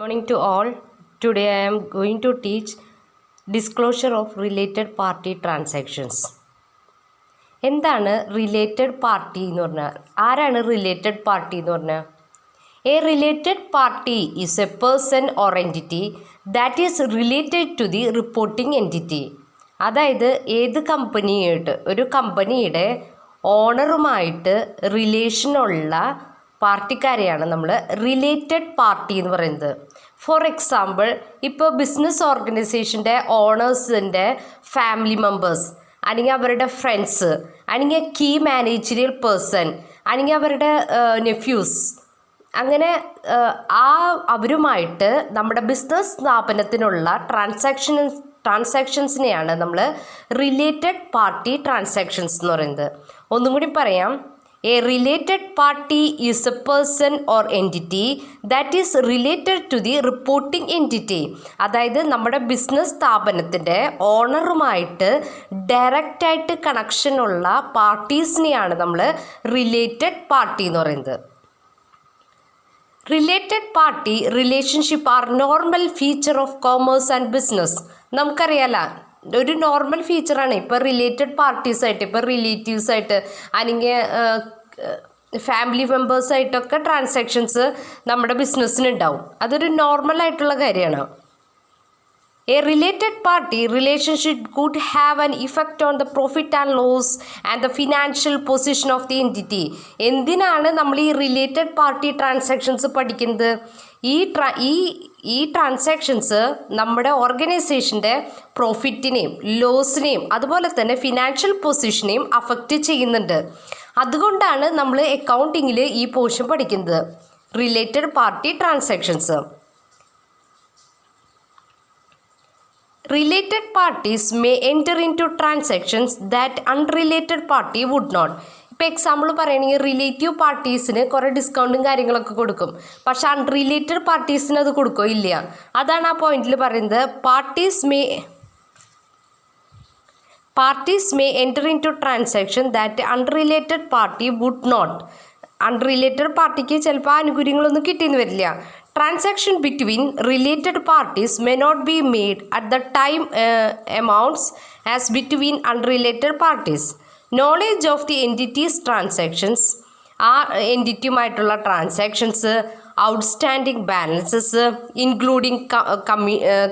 Morning to all. Today I am going to teach disclosure of related party transactions. എന്താണ് related party എന്ന് പറഞ്ഞാൽ? ആരാണ് related party എന്ന് പറഞ്ഞാൽ? A related party is a person or entity that is related to the reporting entity. അതായത് ഏത് കമ്പനിയായിട്ട്, ഒരു കമ്പനിയുടെ ഓണറുമായിട്ട് റിലേഷനുള്ള പാർട്ടിക്കാരെയാണ് നമ്മൾ റിലേറ്റഡ് പാർട്ടി എന്ന് പറയുന്നത്. ഫോർ എക്സാമ്പിൾ, ഇപ്പോൾ ബിസിനസ് ഓർഗനൈസേഷൻ്റെ ഓണേഴ്സിൻ്റെ ഫാമിലി മെമ്പേഴ്സ്, അല്ലെങ്കിൽ അവരുടെ ഫ്രണ്ട്സ്, അല്ലെങ്കിൽ കീ മാനേജറിയൽ പേഴ്സൺ, അല്ലെങ്കിൽ അവരുടെ നെഫ്യൂസ്, അങ്ങനെ അവരുമായിട്ട് നമ്മുടെ ബിസിനസ് സ്ഥാപനത്തിനുള്ള ട്രാൻസാക്ഷൻസിനെയാണ് നമ്മൾ റിലേറ്റഡ് പാർട്ടി ട്രാൻസാക്ഷൻസ് എന്ന് പറയുന്നത്. ഒന്നും കൂടി പറയാം. A related party is a person or entity that is related to the reporting entity. അതായത് നമ്മുടെ ബിസിനസ് സ്ഥാപനത്തിൻ്റെ ഓണറുമായിട്ട് ഡയറക്റ്റായിട്ട് കണക്ഷനുള്ള പാർട്ടീസിനെയാണ് നമ്മൾ റിലേറ്റഡ് പാർട്ടി എന്ന് പറയുന്നത്. Related party relationship are normal feature of commerce and business. നമുക്കറിയാലോ, ഒരു നോർമൽ ഫീച്ചറാണ് ഇപ്പോൾ റിലേറ്റഡ് പാർട്ടീസായിട്ട്, ഇപ്പോൾ റിലേറ്റീവ്സായിട്ട് അല്ലെങ്കിൽ ഫാമിലി മെമ്പേഴ്സായിട്ടൊക്കെ ട്രാൻസാക്ഷൻസ് നമ്മുടെ ബിസിനസ്സിനുണ്ടാവും. അതൊരു നോർമലായിട്ടുള്ള കാര്യമാണ്. A related party relationship could have an effect on the profit and loss and the financial position of the entity. എന്തിനാണ് നമ്മൾ ഈ റിലേറ്റഡ് പാർട്ടി ട്രാൻസാക്ഷൻസ് പഠിക്കുന്നത്? ഈ ട്രാൻസാക്ഷൻസ് നമ്മുടെ ഓർഗനൈസേഷൻ്റെ പ്രോഫിറ്റിനെയും ലോസിനെയും അതുപോലെ തന്നെ ഫിനാൻഷ്യൽ പൊസിഷനെയും അഫക്റ്റ് ചെയ്യുന്നുണ്ട്. അതുകൊണ്ടാണ് നമ്മൾ അക്കൗണ്ടിങ്ങിൽ ഈ പോർഷൻ പഠിക്കുന്നത്, related party transactions. Related parties may enter into transactions that unrelated party would not. ഇപ്പോൾ എക്സാമ്പിൾ പറയുകയാണെങ്കിൽ റിലേറ്റീവ് പാർട്ടീസിന് കുറേ ഡിസ്കൗണ്ടും കാര്യങ്ങളൊക്കെ കൊടുക്കും, പക്ഷെ അൺറിലേറ്റഡ് പാർട്ടീസിന് അത് കൊടുക്കോ? ഇല്ല. അതാണ് ആ പോയിന്റിൽ പറയുന്നത്. Parties may enter into transaction that unrelated party would not. അൺറിലേറ്റഡ് പാർട്ടിക്ക് ചിലപ്പോൾ ആനുകൂല്യങ്ങളൊന്നും കിട്ടിയെന്ന് വരില്ല. Transaction between related parties may not be made at the time amounts as between unrelated parties. Knowledge of the entity's transactions, ആ എൻറ്റിറ്റിയുമായിട്ടുള്ള transactions, outstanding balances including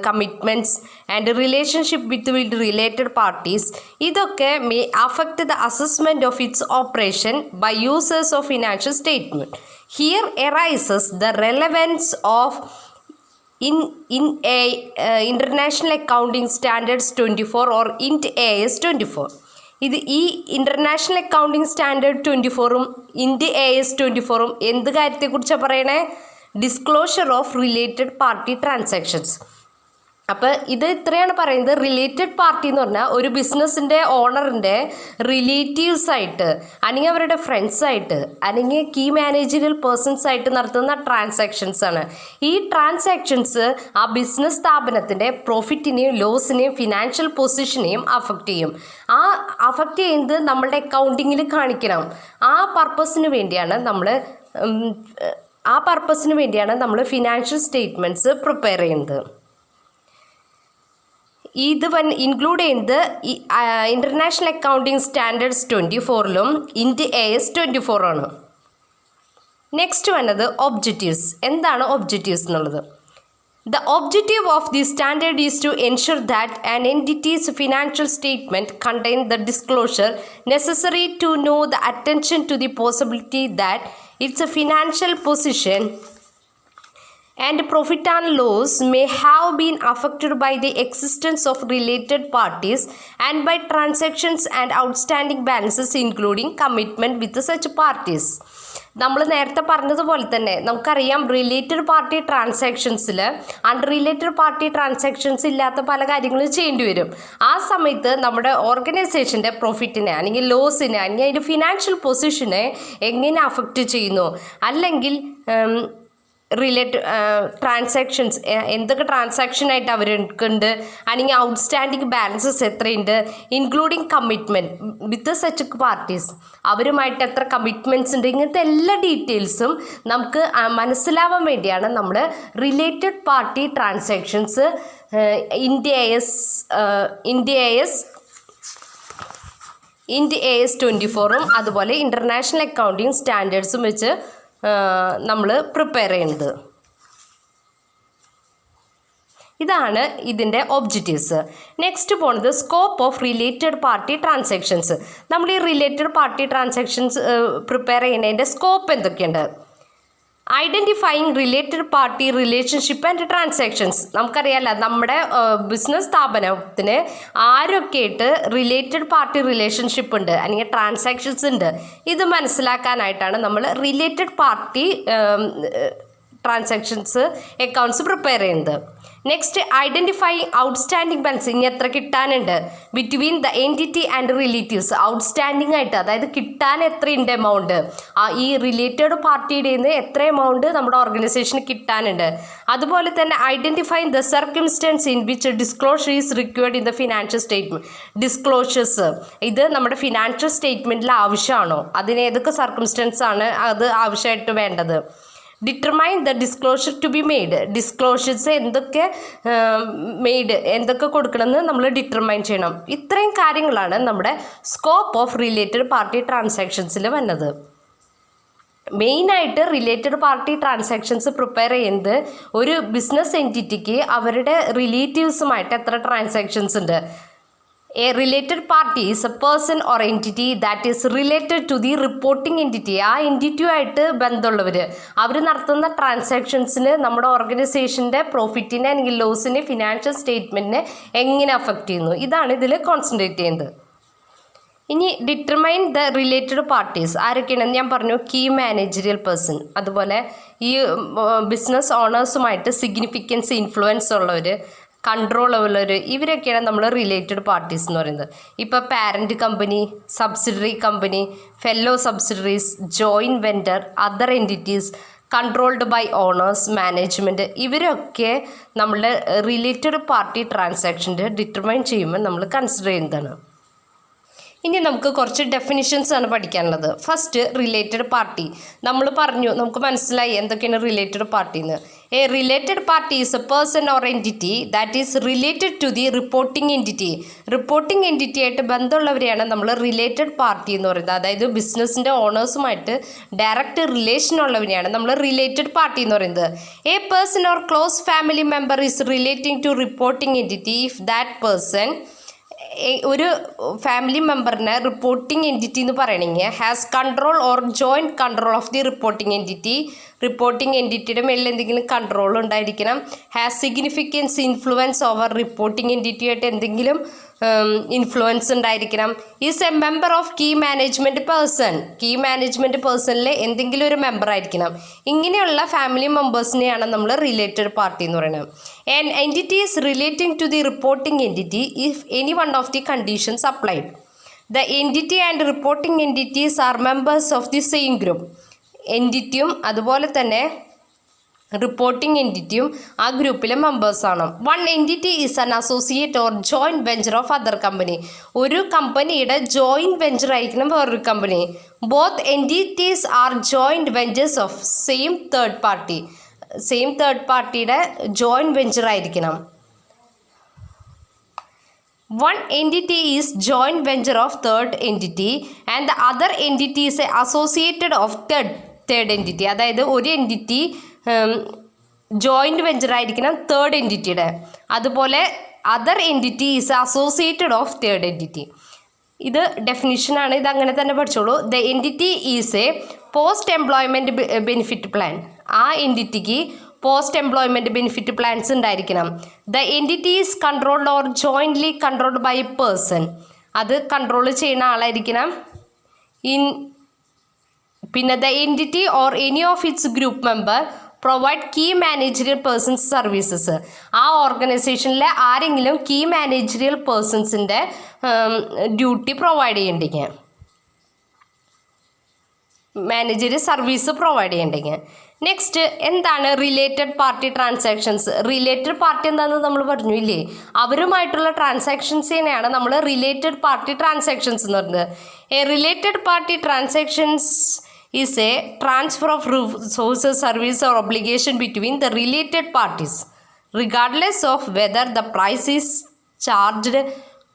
commitments and relationship between related parties, ഇതൊക്കെ may affect the assessment of its operation by users of financial statement. Here arises the relevance of International Accounting Standards 24 or INT AS 24. ഇത് ഈ international accounting standard 24ഉം INT AS 24ഉം എന്ത് കാര്യത്തെക്കുറിച്ചാണ് പറയണേ? Disclosure of related party transactions. അപ്പോൾ ഇത് ഇത്രയാണ് പറയുന്നത്. റിലേറ്റഡ് പാർട്ടി എന്ന് പറഞ്ഞാൽ ഒരു ബിസിനസ്സിൻ്റെ ഓണറിൻ്റെ റിലേറ്റീവ്സായിട്ട് അല്ലെങ്കിൽ അവരുടെ ഫ്രണ്ട്സായിട്ട് അല്ലെങ്കിൽ കീ മാനേജറിയൽ പേഴ്സൺസായിട്ട് നടത്തുന്ന ട്രാൻസാക്ഷൻസാണ്. ഈ ട്രാൻസാക്ഷൻസ് ആ ബിസിനസ് സ്ഥാപനത്തിൻ്റെ പ്രോഫിറ്റിനെയും ലോസിനെയും ഫിനാൻഷ്യൽ പൊസിഷനെയും അഫക്റ്റ് ചെയ്യും. ആ അഫക്റ്റ് ചെയ്യുന്നത് നമ്മളുടെ അക്കൗണ്ടിങ്ങിൽ കാണിക്കണം. ആ പർപ്പസിന് വേണ്ടിയാണ് നമ്മൾ ഫിനാൻഷ്യൽ സ്റ്റേറ്റ്മെൻറ്റ്സ് പ്രിപ്പയർ ചെയ്യുന്നത്. ഇത് ഇൻക്ലൂഡ് ചെയ്യുന്നത് ഇൻ്റർനാഷണൽ അക്കൗണ്ടിങ് സ്റ്റാൻഡേർഡ്സ് 24ലും INT AS 24 ആണ്. നെക്സ്റ്റ് വന്നത് ഒബ്ജക്റ്റീവ്സ്. എന്താണ് ഒബ്ജക്റ്റീവ്സ് എന്നുള്ളത്? The objective of the standard is to ensure that an entity's financial statement contain the disclosure necessary to know the attention to the possibility that its financial position and profit and loss may have been affected by the existence of related parties and by transactions and outstanding balances including commitment with such parties. നമ്മൾ നേരത്തെ പറഞ്ഞതുപോലെ തന്നെ നമുക്കറിയാം, related party ട്രാൻസാക്ഷൻസിൽ unrelated party transactions ഇല്ലാത്ത പല കാര്യങ്ങളും ചെയ്യേണ്ടി വരും. ആ സമയത്ത് നമ്മുടെ ഓർഗനൈസേഷൻ്റെ പ്രോഫിറ്റിനെ അല്ലെങ്കിൽ ലോസിനെ അല്ലെങ്കിൽ അതിൻ്റെ ഫിനാൻഷ്യൽ പൊസിഷനെ എങ്ങനെ അഫക്റ്റ് ചെയ്യുന്നു, അല്ലെങ്കിൽ ട്രാൻസാക്ഷൻസ് എന്തൊക്കെ ട്രാൻസാക്ഷനായിട്ട് അവർക്കുണ്ട്, അല്ലെങ്കിൽ ഔട്ട്സ്റ്റാൻഡിങ് ബാലൻസസ് എത്രയുണ്ട്, ഇൻക്ലൂഡിങ് കമ്മിറ്റ്മെൻറ്റ് വിത്ത് സച്ച് പാർട്ടീസ്, അവരുമായിട്ട് എത്ര കമ്മിറ്റ്മെൻറ്റ്സ് ഉണ്ട്, ഇങ്ങനത്തെ എല്ലാ ഡീറ്റെയിൽസും നമുക്ക് മനസ്സിലാവാൻ വേണ്ടിയാണ് നമ്മൾ റിലേറ്റഡ് പാർട്ടി ട്രാൻസാക്ഷൻസ് ഇൻഡ് AS 24 അതുപോലെ ഇൻ്റർനാഷണൽ അക്കൗണ്ടിങ് സ്റ്റാൻഡേർഡ്സും വെച്ച് നമ്മൾ പ്രിപ്പയർ ചെയ്യുന്നത്. ഇതാണ് ഇതിൻ്റെ ഒബ്ജക്റ്റീവ്സ്. നെക്സ്റ്റ് പോണത് scope of related party transactions. നമ്മൾ ഈ റിലേറ്റഡ് പാർട്ടി ട്രാൻസാക്ഷൻസ് പ്രിപ്പയർ ചെയ്യുന്നതിൻ്റെ സ്കോപ്പ് എന്തൊക്കെയുണ്ട്? Identifying related party relationship and transactions. നമുക്കറിയാമല്ലോ നമ്മുടെ ബിസിനസ് സ്ഥാപനത്തിന് ആരൊക്കെയായിട്ട് റിലേറ്റഡ് പാർട്ടി റിലേഷൻഷിപ്പ് ഉണ്ട് അല്ലെങ്കിൽ ട്രാൻസാക്ഷൻസ് ഉണ്ട്, ഇത് മനസ്സിലാക്കാനായിട്ടാണ് നമ്മൾ related party transactions accounts prepare ചെയ്യുന്നത്. നെക്സ്റ്റ് ഐഡൻറ്റിഫൈ ഔട്ട്സ്റ്റാൻഡിങ് ബാലൻസ്, ഇനി എത്ര കിട്ടാനുണ്ട് between the entity and relatives, outstanding ആയിട്ട്, അതായത് കിട്ടാൻ എത്രയുണ്ട് എമൗണ്ട്, ഈ റിലേറ്റഡ് പാർട്ടിയുടെ നിന്ന് എത്ര എമൗണ്ട് നമ്മുടെ ഓർഗനൈസേഷന് കിട്ടാനുണ്ട്. അതുപോലെ തന്നെ identify the circumstances in which disclosure is required in the financial statement. Disclosures ഇത് നമ്മുടെ ഫിനാൻഷ്യൽ സ്റ്റേറ്റ്മെൻറ്റിൽ ആവശ്യമാണോ, അതിന് ഏതൊക്കെ സർക്കംസ്റ്റൻസ് ആണ് അത് ആവശ്യമായിട്ട് വേണ്ടത്. Determine the disclosure to be made, disclosures എന്തൊക്കെ എന്തൊക്കെ കൊടുക്കണമെന്ന് നമ്മൾ ഡിറ്റർമൈൻ ചെയ്യണം. ഇത്രയും കാര്യങ്ങളാണ് നമ്മുടെ സ്കോപ്പ് ഓഫ് റിലേറ്റഡ് പാർട്ടി ട്രാൻസാക്ഷൻസിൽ വന്നത്. മെയിനായിട്ട് റിലേറ്റഡ് പാർട്ടി ട്രാൻസാക്ഷൻസ് പ്രിപ്പയർ ചെയ്യുന്നത് ഒരു ബിസിനസ് എൻറ്റിറ്റിക്ക് അവരുടെ റിലേറ്റീവ്സുമായിട്ട് എത്ര ട്രാൻസാക്ഷൻസ് ഉണ്ട്. A related party is a person or entity that is related to the reporting entity. ആ എൻറ്റിറ്റിയുമായിട്ട് ബന്ധമുള്ളവർ അവർ നടത്തുന്ന ട്രാൻസാക്ഷൻസിന് നമ്മുടെ ഓർഗനൈസേഷൻ്റെ പ്രോഫിറ്റിനെ അല്ലെങ്കിൽ ലോസിനെ ഫിനാൻഷ്യൽ സ്റ്റേറ്റ്മെൻറ്റിനെ എങ്ങനെ അഫക്റ്റ് ചെയ്യുന്നു, ഇതാണ് ഇതിൽ കോൺസെൻട്രേറ്റ് ചെയ്യുന്നത്. ഇനി ഡിറ്റർമൈൻ ദ റിലേറ്റഡ് പാർട്ടീസ് ആരൊക്കെയാണെന്ന് ഞാൻ പറഞ്ഞു. കീ മാനേജറിയൽ പേഴ്സൺ, അതുപോലെ ഈ ബിസിനസ് ഓണേഴ്സുമായിട്ട് സിഗ്നിഫിക്കൻസ് ഇൻഫ്ലുവൻസ് ഉള്ളവർ, കൺട്രോൾ ഉള്ളവർ, ഇവരൊക്കെയാണ് നമ്മൾ റിലേറ്റഡ് പാർട്ടീസ് എന്ന് പറയുന്നത്. ഇപ്പോൾ parent company, subsidiary company, fellow subsidiaries, joint vendor, other entities, controlled by owners, management, ഇവരൊക്കെ നമ്മളുടെ റിലേറ്റഡ് പാർട്ടി ട്രാൻസാക്ഷൻ്റെ ഡിറ്റർമൈൻ ചെയ്യുമ്പോൾ നമ്മൾ കൺസിഡർ ചെയ്യുന്നതാണ്. ഇനി നമുക്ക് കുറച്ച് ഡെഫിനിഷൻസ് ആണ് പഠിക്കാനുള്ളത്. First related party. നമ്മൾ പറഞ്ഞു, നമുക്ക് മനസ്സിലായി എന്തൊക്കെയാണ് റിലേറ്റഡ് പാർട്ടി എന്ന്. A related party is a person or entity that is related to the reporting entity. Reporting entity ആയിട്ട് ബന്ധമുള്ളവരെയാണ് നമ്മൾ റിലേറ്റഡ് പാർട്ടി എന്ന് പറയുന്നത്. അതായത് ബിസിനസ്സിൻ്റെ ഓണേഴ്സുമായിട്ട് ഡയറക്റ്റ് റിലേഷൻ ഉള്ളവരെയാണ് നമ്മൾ റിലേറ്റഡ് പാർട്ടി എന്ന് പറയുന്നത്. A person or close family member is relating to reporting entity if that person, ഒരു ഫാമിലി മെമ്പറിനെ റിപ്പോർട്ടിംഗ് എൻറ്റിറ്റി എന്ന് പറയണമെങ്കിൽ has control or joint control of the reporting entity. Reporting എൻറ്റിറ്റിയുടെ മേളിൽ എന്തെങ്കിലും കൺട്രോൾ ഉണ്ടായിരിക്കണം. Has significance influence over reporting എൻറ്റിറ്റിയായിട്ട് എന്തെങ്കിലും ഇൻഫ്ലുവൻസ് ഉണ്ടായിരിക്കണം. Is a member of key management person, key management പേഴ്സണിലെ എന്തെങ്കിലും ഒരു മെമ്പർ ആയിരിക്കണം. ഇങ്ങനെയുള്ള ഫാമിലി മെമ്പേഴ്സിനെയാണ് നമ്മൾ റിലേറ്റഡ് പാർട്ടി എന്ന് പറയുന്നത്. An entity is relating to the reporting entity if any one of the conditions applied. The entity and reporting entities are members of the same group. എൻറ്റിറ്റിയും അതുപോലെ തന്നെ റിപ്പോർട്ടിംഗ് എൻറ്റിറ്റിയും ആ ഗ്രൂപ്പിലെ മെമ്പേഴ്സാണ്. One entity is an associate or joint venture of other company. ഒരു കമ്പനിയുടെ joint venture ആയിരിക്കണം വേറൊരു company. Both entities are joint ventures of same third party. Same third പാർട്ടിയുടെ ജോയിൻറ്റ് വെഞ്ചർ ആയിരിക്കണം. One entity is joint venture of third entity and the other entity is associated of third entity. അതായത് ഒരു entity joint venture ആയിരിക്കണം third എൻറ്റിറ്റിയുടെ, അതുപോലെ other entity is associated of third entity. ഇത് ഡെഫിനിഷനാണ്, ഇത് അങ്ങനെ തന്നെ പഠിച്ചോളൂ. The entity is a post employment benefit plan. ആ എൻറ്റിറ്റിക്ക് പോസ്റ്റ് എംപ്ലോയ്മെൻറ്റ് ബെനിഫിറ്റ് പ്ലാൻസ് ഉണ്ടായിരിക്കണം. The entity is controlled or jointly controlled by a person. അത് കൺട്രോൾ ചെയ്യുന്ന ആളായിരിക്കണം. പിന്നെ the entity or any of its group member provide key managerial persons services. ആ ഓർഗനൈസേഷനിലെ ആരെങ്കിലും കീ മാനേജറിയൽ പേഴ്സൺസിൻ്റെ ഡ്യൂട്ടി പ്രൊവൈഡ് ചെയ്യണ്ടെങ്കിൽ, മാനേജറിയൽ സർവീസ് പ്രൊവൈഡ് ചെയ്യണ്ടെങ്കിൽ. നെക്സ്റ്റ് എന്താണ് related party transactions? Related party എന്താണെന്ന് നമ്മൾ പറഞ്ഞു ഇല്ലേ? അവരുമായിട്ടുള്ള ട്രാൻസാക്ഷൻസിനെയാണ് നമ്മൾ റിലേറ്റഡ് പാർട്ടി ട്രാൻസാക്ഷൻസ് എന്ന് പറയുന്നത്. A related party transactions is a transfer of resources, service or obligation between the related parties regardless of whether the price is charged.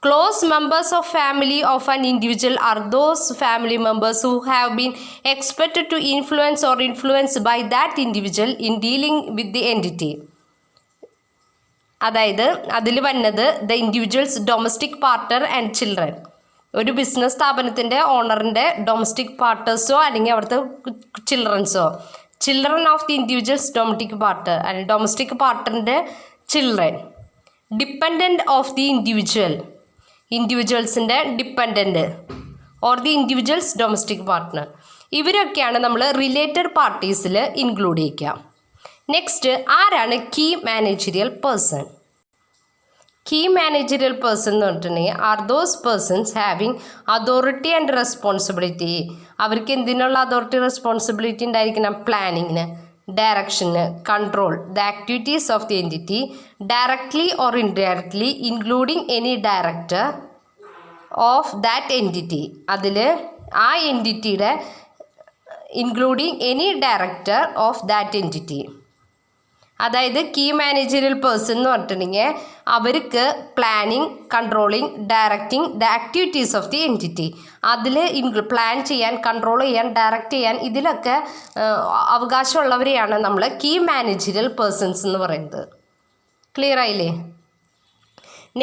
Close members of family of an individual are those family members who have been expected to influence or influenced by that individual in dealing with the entity. അതായത് അതിൽ വന്നത് the individual's domestic partner and children. ഒരു business സ്ഥാപനത്തിൻ്റെ ഓണറിൻ്റെ domestic പാർട്ട്നേഴ്സോ അല്ലെങ്കിൽ അവിടുത്തെ ചിൽഡ്രൻസോ, children of the individual's domestic partner and domestic പാർട്ട്ണറിൻ്റെ ചിൽഡ്രൻ. ഡിപ്പെൻഡൻറ്റ് ഓഫ് ദി ഇൻഡിവിജ്വൽസിൻ്റെ dependent or the individual's domestic partner. ഇവരൊക്കെയാണ് നമ്മൾ റിലേറ്റഡ് പാർട്ടീസിൽ ഇൻക്ലൂഡ് ചെയ്യുക. നെക്സ്റ്റ് ആരാണ് key managerial person? Key managerial person എന്ന് പറഞ്ഞിട്ടുണ്ടെങ്കിൽ are those persons having authority and responsibility. അവർക്ക് എന്തിനുള്ള അതോറിറ്റി റെസ്പോൺസിബിലിറ്റി ഉണ്ടായിരിക്കണം? പ്ലാനിങ്ങിന്, ഡയറക്ഷന്, control the activities of the entity directly or indirectly including any director of that entity. അതിൽ ആ എൻറ്റിറ്റിയുടെ including any director of that entity. അതായത് കീ മാനേജറിയൽ പേഴ്സൺ എന്ന് പറഞ്ഞിട്ടുണ്ടെങ്കിൽ അവർക്ക് planning, controlling, directing the activities of the entity. അതിൽ plan ചെയ്യാൻ, control ചെയ്യാൻ, ഡയറക്റ്റ് ചെയ്യാൻ ഇതിലൊക്കെ അവകാശമുള്ളവരെയാണ് നമ്മൾ കീ മാനേജറിയൽ പേഴ്സൺസ് എന്ന് പറയുന്നത്. ക്ലിയർ ആയില്ലേ?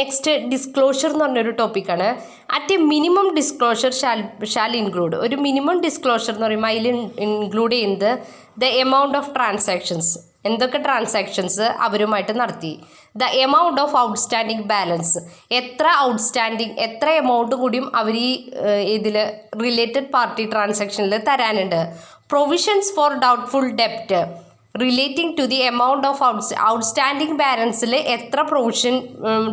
നെക്സ്റ്റ് ഡിസ്ക്ലോഷർ എന്ന് പറഞ്ഞൊരു ടോപ്പിക്കാണ്. At a minimum disclosure shall include. ഒരു മിനിമം ഡിസ്ക്ലോഷർ എന്ന് പറയുമ്പോൾ അതിൽ ഇൻക്ലൂഡ് ചെയ്യുന്നത് ദ എമൗണ്ട് ഓഫ് ട്രാൻസാക്ഷൻസ്, എന്തൊക്കെ ട്രാൻസാക്ഷൻസ് അവരുമായിട്ട് നടത്തി. The amount of outstanding balance, എത്ര ഔട്ട്സ്റ്റാൻഡിങ്, എത്ര എമൗണ്ട് കൂടിയും അവർ ഈ ഇതിൽ റിലേറ്റഡ് പാർട്ടി ട്രാൻസാക്ഷനിൽ തരാനുണ്ട്. പ്രൊവിഷൻസ് ഫോർ ഡൗട്ട്ഫുൾ ഡെപ്റ്റ് relating to the amount of outstanding ബാലൻസിൽ എത്ര പ്രൊവിഷൻ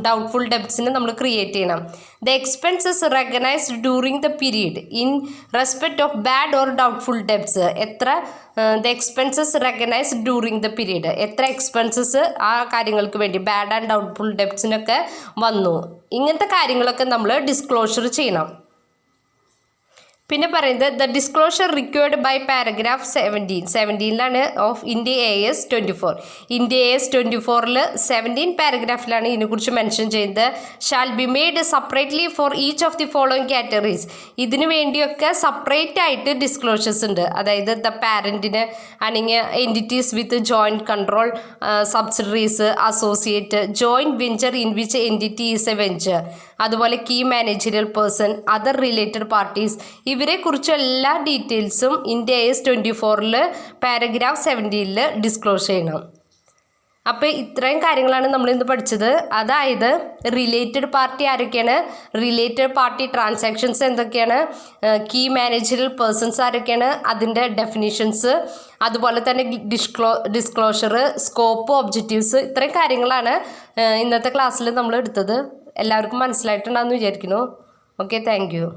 ഡൗട്ട്ഫുൾ ഡെപ്റ്റ്സിന് നമ്മൾ ക്രിയേറ്റ് ചെയ്യണം. The expenses recognised during the period in respect of bad or doubtful debts. എത്ര the expenses recognised during the period, എത്ര expenses ആ കാര്യങ്ങൾക്ക് വേണ്ടി ബാഡ് ആൻഡ് ഡൗട്ട്ഫുൾ ഡെപ്റ്റ്സിനൊക്കെ വന്നു. ഇങ്ങനത്തെ കാര്യങ്ങളൊക്കെ നമ്മൾ ഡിസ്ക്ലോഷർ ചെയ്യണം. പിന്നെ പറയുന്നത് the disclosure required by paragraph 17 of India AS 24. India AS 24 17 പാരഗ്രാഫിലാണ് ഇതിനെക്കുറിച്ച് മെൻഷൻ ചെയ്യുന്നത്. Shall be made separately for each of the following categories. ഇതിനു വേണ്ടിയൊക്കെ സെപ്പറേറ്റ് ആയിട്ട് ഡിസ്ക്ലോഷേഴ്സ് ഉണ്ട്. അതായത് ദ പാരൻറ്റിന് അല്ലെങ്കിൽ entities with joint control, subsidiaries, associate, joint venture in which entity is a venture, അതുപോലെ key managerial person, other related parties. ഇവരെക്കുറിച്ച് എല്ലാ ഡീറ്റെയിൽസും ഇന്ത്യ AS 24 പാരഗ്രാഫ് 17 ഡിസ്ക്ലോസ് ചെയ്യണം. അപ്പോൾ ഇത്രയും കാര്യങ്ങളാണ് നമ്മളിന്ന് പഠിച്ചത്. അതായത് റിലേറ്റഡ് പാർട്ടി ആരൊക്കെയാണ്, റിലേറ്റഡ് പാർട്ടി ട്രാൻസാക്ഷൻസ് എന്തൊക്കെയാണ്, കീ മാനേജറിയൽ പേഴ്സൺസ് ആരൊക്കെയാണ്, അതിൻ്റെ ഡെഫിനിഷൻസ്, അതുപോലെ തന്നെ ഡിസ്ക്ലോഷർ, സ്കോപ്പ്, ഒബ്ജക്റ്റീവ്സ്, ഇത്രയും കാര്യങ്ങളാണ് ഇന്നത്തെ ക്ലാസ്സിൽ നമ്മൾ എടുത്തത്. എല്ലാവർക്കും മനസ്സിലായിട്ടുണ്ടാകുമെന്ന് വിചാരിക്കുന്നു. Okay, thank you.